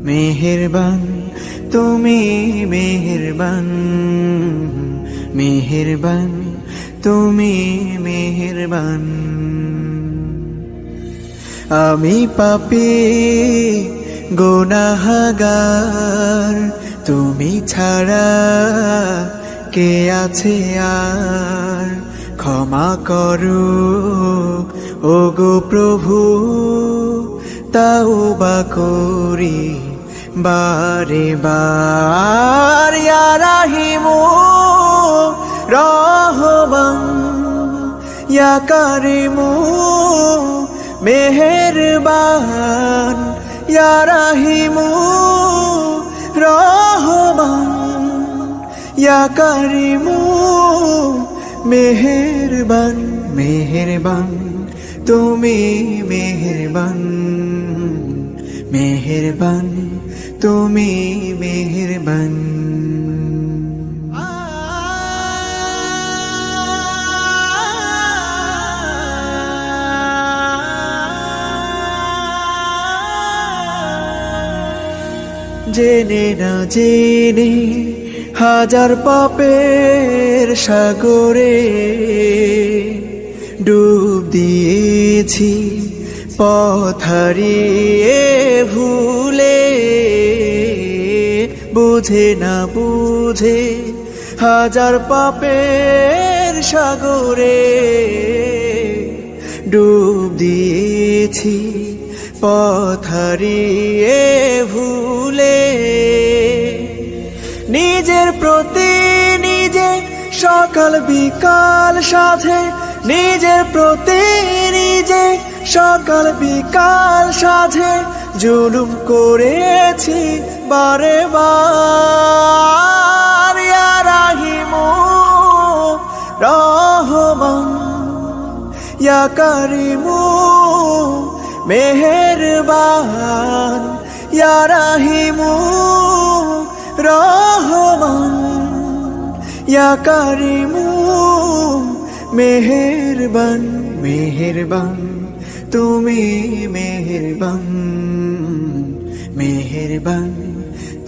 মেহেরবান তুমি মেহেরবান, মেহেরবান তুমি মেহেরবান। আমি পাপী গুনাহগার, তুমি ছাড়া কে আছে আর? ক্ষমা করো ওগো প্রভু, তাওবা করি বারে বার। ইয়া রাহিমু রহমান, ইয়া কারিমু মেহেরবান, ইয়া রাহিমু রহমান, ইয়া কারিমু মেহেরবান। মেহেরবান তুমি মেহেরবান, মেহেরবান তুমি মেহেরবান। জেনে না জেনে হাজার পাপের সাগরে ডুব দিয়েছি, পথ হারিয়ে ভুলে। বুঝে না বুঝে হাজার পাপের সাগরে ডুব দিয়েছি, পথ হারিয়ে ভুলে। নিজের প্রতি নিজে সকাল বিকাল সাধে, নিজের প্রতি নিজে সকাল বিকাল সাধে জুলুম করেছি বারে বার। ইয়া রাহিমু রহমান, ইয়া কারিমু মেহেরবান, ইয়া রাহিমু রহমান, ইয়া কারিমু মেহেরবান। মেহেরবান তুমি মেহেরবান, মেহেরবান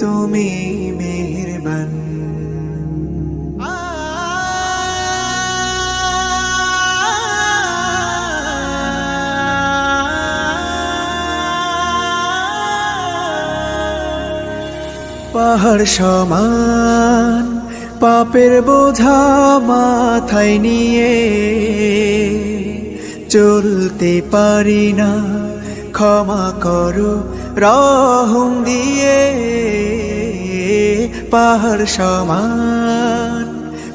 তুমি মেহেরবান। পাহাড় সমান পাপের বোঝা মাথায় নিয়ে চলতে পারি না, ক্ষমা করো রহম দিয়ে। পাহাড় সমান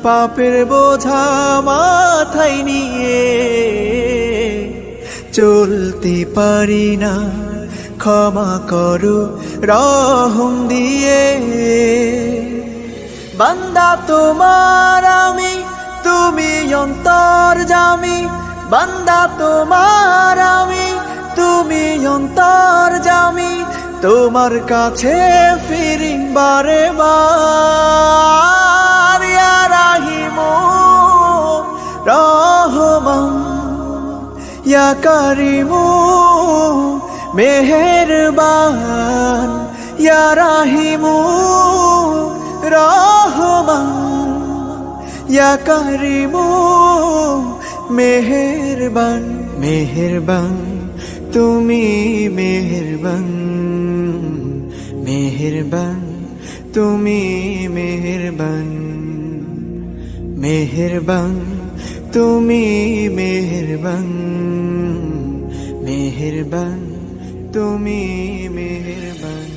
পাপের বোঝা মাথায় নিয়ে চলতে পারি না, ক্ষমা করো রহম দিয়ে। বান্দা তোমার আমি, তুমি অন্তর্যামী। বান্দা তোমার আমি, তুমি অন্তর্যামী। তোমার কাছে ফিরি বারে বার। ইয়া রাহিমু রহমান, ইয়া কারিমু মেহেরবান, ইয়া রাহিমু রহমান, ইয়া কারিমু মেহেরবান। মেহেরবান তুমি মেহেরবান, মেহেরবান তুমি মেহেরবান। মেহেরবান তুমি মেহেরবান, মেহেরবান তুমি মেহেরবান।